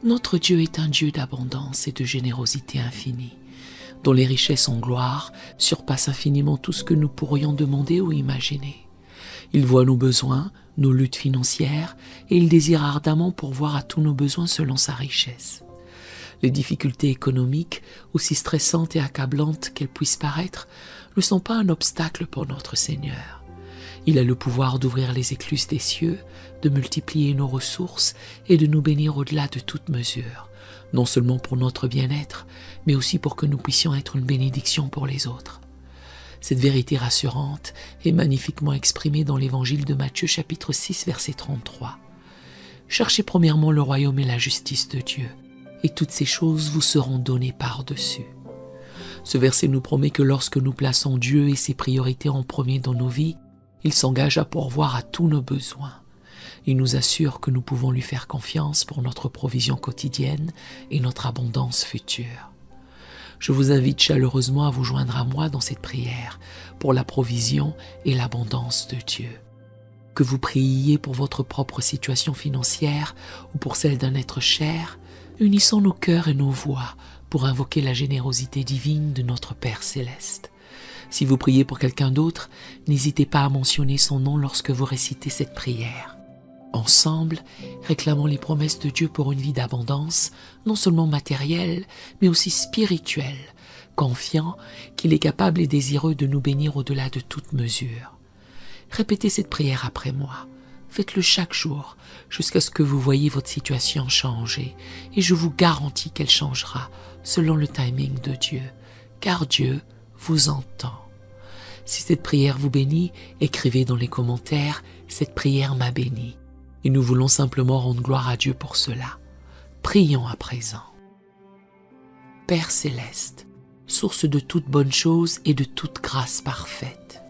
Notre Dieu est un Dieu d'abondance et de générosité infinie, dont les richesses en gloire surpassent infiniment tout ce que nous pourrions demander ou imaginer. Il voit nos besoins, nos luttes financières, et il désire ardemment pourvoir à tous nos besoins selon sa richesse. Les difficultés économiques, aussi stressantes et accablantes qu'elles puissent paraître, ne sont pas un obstacle pour notre Seigneur. Il a le pouvoir d'ouvrir les écluses des cieux, de multiplier nos ressources et de nous bénir au-delà de toute mesure, non seulement pour notre bien-être, mais aussi pour que nous puissions être une bénédiction pour les autres. Cette vérité rassurante est magnifiquement exprimée dans l'évangile de Matthieu chapitre 6 verset 33. Cherchez premièrement le royaume et la justice de Dieu, et toutes ces choses vous seront données par-dessus. Ce verset nous promet que lorsque nous plaçons Dieu et ses priorités en premier dans nos vies, il s'engage à pourvoir à tous nos besoins. Il nous assure que nous pouvons lui faire confiance pour notre provision quotidienne et notre abondance future. Je vous invite chaleureusement à vous joindre à moi dans cette prière pour la provision et l'abondance de Dieu. Que vous priez pour votre propre situation financière ou pour celle d'un être cher, unissons nos cœurs et nos voix pour invoquer la générosité divine de notre Père céleste. Si vous priez pour quelqu'un d'autre, n'hésitez pas à mentionner son nom lorsque vous récitez cette prière. Ensemble, réclamons les promesses de Dieu pour une vie d'abondance, non seulement matérielle, mais aussi spirituelle, confiant qu'il est capable et désireux de nous bénir au-delà de toute mesure. Répétez cette prière après moi. Faites-le chaque jour, jusqu'à ce que vous voyez votre situation changer, et je vous garantis qu'elle changera selon le timing de Dieu, car Dieu vous entend. Si cette prière vous bénit, écrivez dans les commentaires « Cette prière m'a béni ». Et nous voulons simplement rendre gloire à Dieu pour cela. Prions à présent. Père céleste, source de toute bonne chose et de toute grâce parfaite,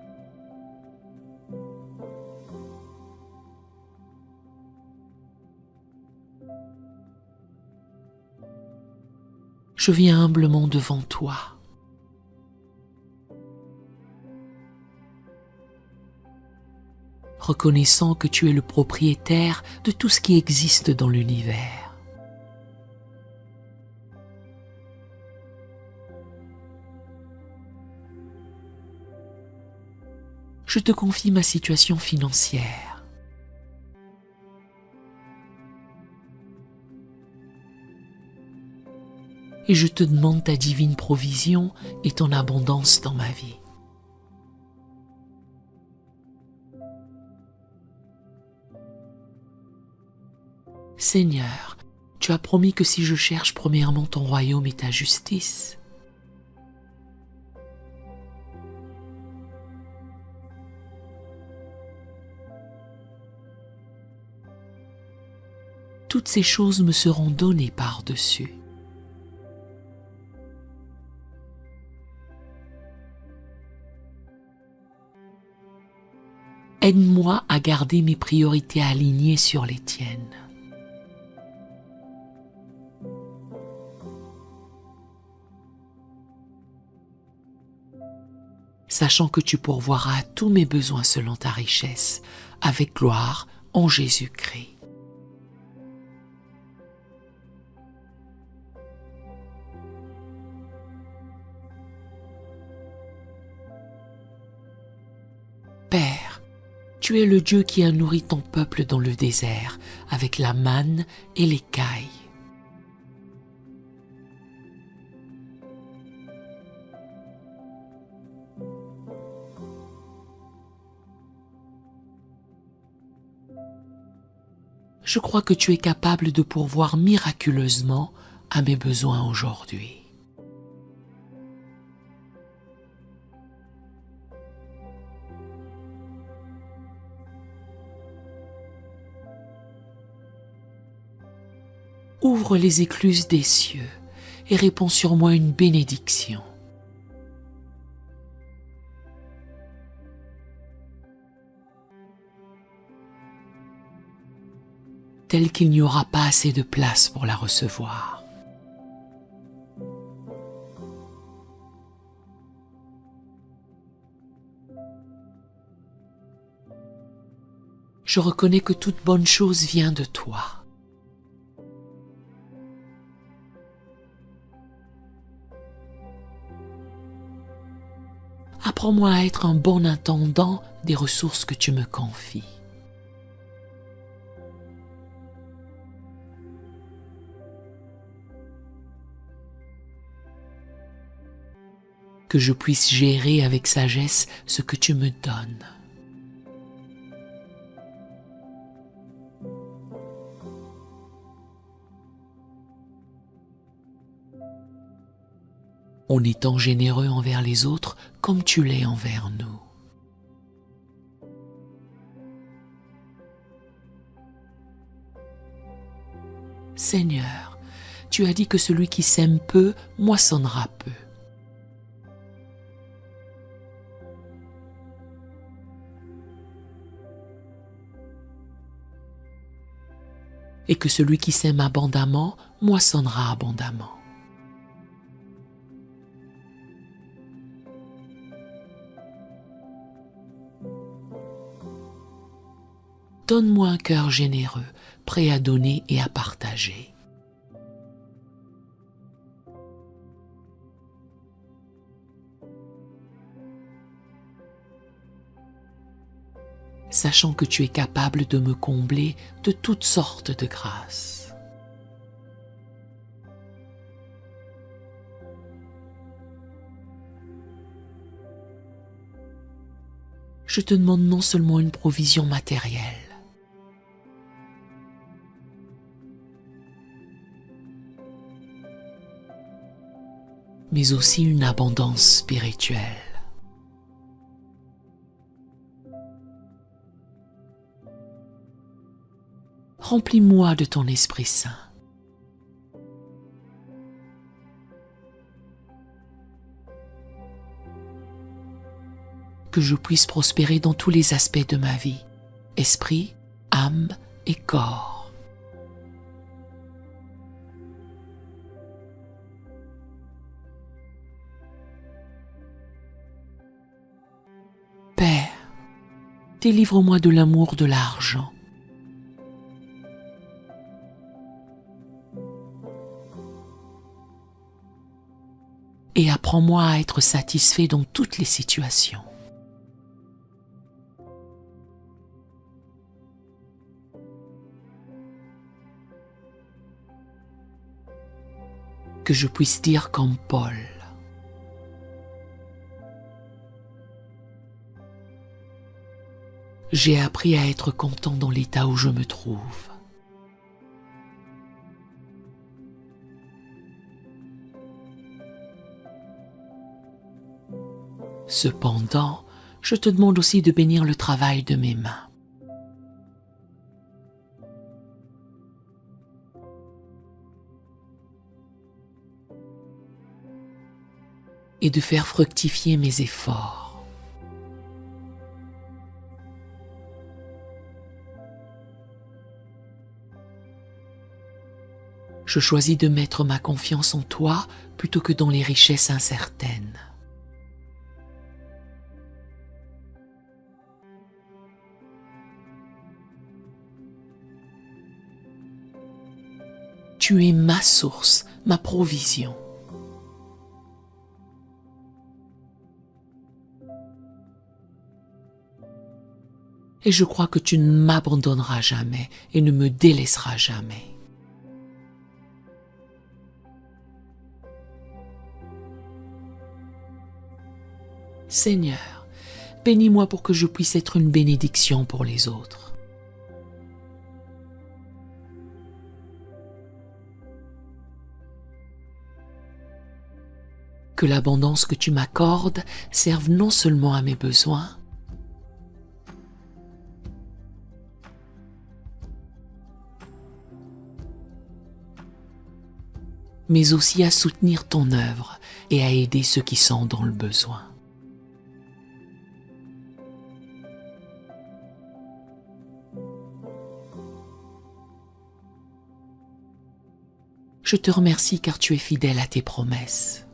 je viens humblement devant toi. Reconnaissant que tu es le propriétaire de tout ce qui existe dans l'univers. Je te confie ma situation financière. Et je te demande ta divine provision et ton abondance dans ma vie. Seigneur, tu as promis que si je cherche premièrement ton royaume et ta justice, toutes ces choses me seront données par-dessus. Aide-moi à garder mes priorités alignées sur les tiennes. Sachant que tu pourvoiras à tous mes besoins selon ta richesse, avec gloire en Jésus-Christ. Père, tu es le Dieu qui a nourri ton peuple dans le désert avec la manne et l'écaille. Je crois que tu es capable de pourvoir miraculeusement à mes besoins aujourd'hui. Ouvre les écluses des cieux et répands sur moi une bénédiction. Telle qu'il n'y aura pas assez de place pour la recevoir. Je reconnais que toute bonne chose vient de toi. Apprends-moi à être un bon intendant des ressources que tu me confies. Que je puisse gérer avec sagesse ce que tu me donnes. En étant généreux envers les autres comme tu l'es envers nous. Seigneur, tu as dit que celui qui sème peu moissonnera peu. Et que celui qui sème abondamment moissonnera abondamment. Donne-moi un cœur généreux, prêt à donner et à partager. Sachant que tu es capable de me combler de toutes sortes de grâces. Je te demande non seulement une provision matérielle, mais aussi une abondance spirituelle. Remplis-moi de ton Esprit Saint. Que je puisse prospérer dans tous les aspects de ma vie, esprit, âme et corps. Père, délivre-moi de l'amour de l'argent. Et apprends-moi à être satisfait dans toutes les situations. Que je puisse dire comme Paul: j'ai appris à être content dans l'état où je me trouve. Cependant, je te demande aussi de bénir le travail de mes mains. Et de faire fructifier mes efforts. Je choisis de mettre ma confiance en toi plutôt que dans les richesses incertaines. Tu es ma source, ma provision. Et je crois que tu ne m'abandonneras jamais et ne me délaisseras jamais. Seigneur, bénis-moi pour que je puisse être une bénédiction pour les autres. Que l'abondance que tu m'accordes serve non seulement à mes besoins, mais aussi à soutenir ton œuvre et à aider ceux qui sont dans le besoin. Je te remercie car tu es fidèle à tes promesses.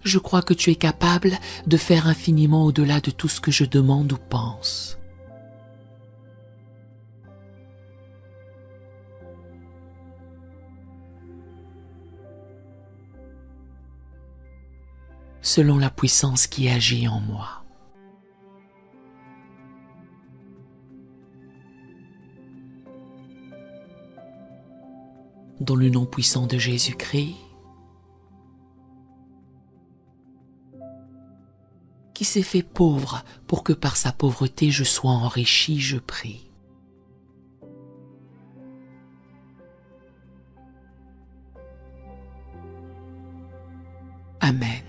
Je crois que tu es capable de faire infiniment au-delà de tout ce que je demande ou pense. selon la puissance qui agit en moi. Dans le nom puissant de Jésus-Christ, qui s'est fait pauvre pour que par sa pauvreté je sois enrichi, je prie. Amen.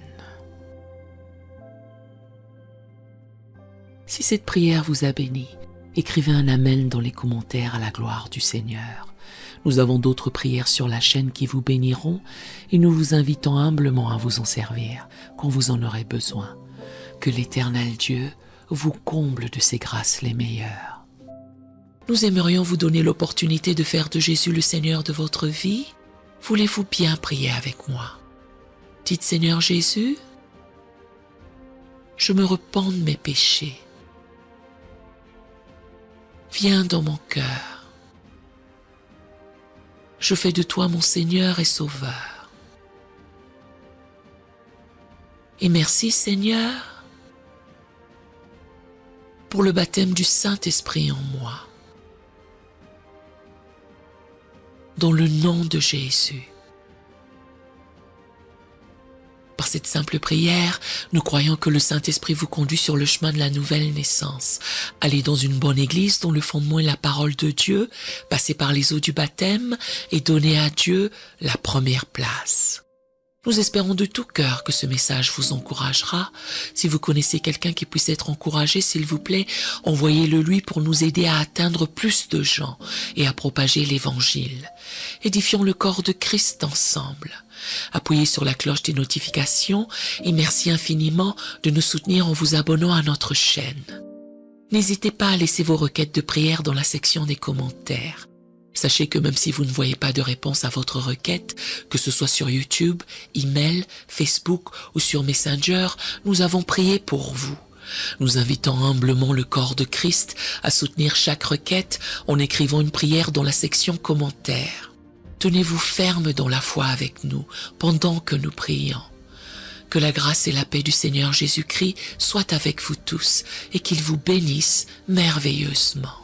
Si cette prière vous a béni, écrivez un Amen dans les commentaires à la gloire du Seigneur. Nous avons d'autres prières sur la chaîne qui vous béniront et nous vous invitons humblement à vous en servir quand vous en aurez besoin. Que l'Éternel Dieu vous comble de ses grâces les meilleures. Nous aimerions vous donner l'opportunité de faire de Jésus le Seigneur de votre vie. Voulez-vous bien prier avec moi? Dites Seigneur Jésus, je me repens de mes péchés. Viens dans mon cœur. Je fais de toi mon Seigneur et Sauveur. Et merci Seigneur pour le baptême du Saint-Esprit en moi. Dans le nom de Jésus. Par cette simple prière, nous croyons que le Saint-Esprit vous conduit sur le chemin de la nouvelle naissance. Allez dans une bonne église dont le fondement est la parole de Dieu, passez par les eaux du baptême et donnez à Dieu la première place. Nous espérons de tout cœur que ce message vous encouragera. Si vous connaissez quelqu'un qui puisse être encouragé, s'il vous plaît, envoyez-le lui pour nous aider à atteindre plus de gens et à propager l'Évangile. Édifions le corps de Christ ensemble. Appuyez sur la cloche des notifications et merci infiniment de nous soutenir en vous abonnant à notre chaîne. N'hésitez pas à laisser vos requêtes de prière dans la section des commentaires. Sachez que même si vous ne voyez pas de réponse à votre requête, que ce soit sur YouTube, email, Facebook ou sur Messenger, nous avons prié pour vous. Nous invitons humblement le corps de Christ à soutenir chaque requête en écrivant une prière dans la section commentaires. Tenez-vous ferme dans la foi avec nous pendant que nous prions. Que la grâce et la paix du Seigneur Jésus-Christ soient avec vous tous et qu'il vous bénisse merveilleusement.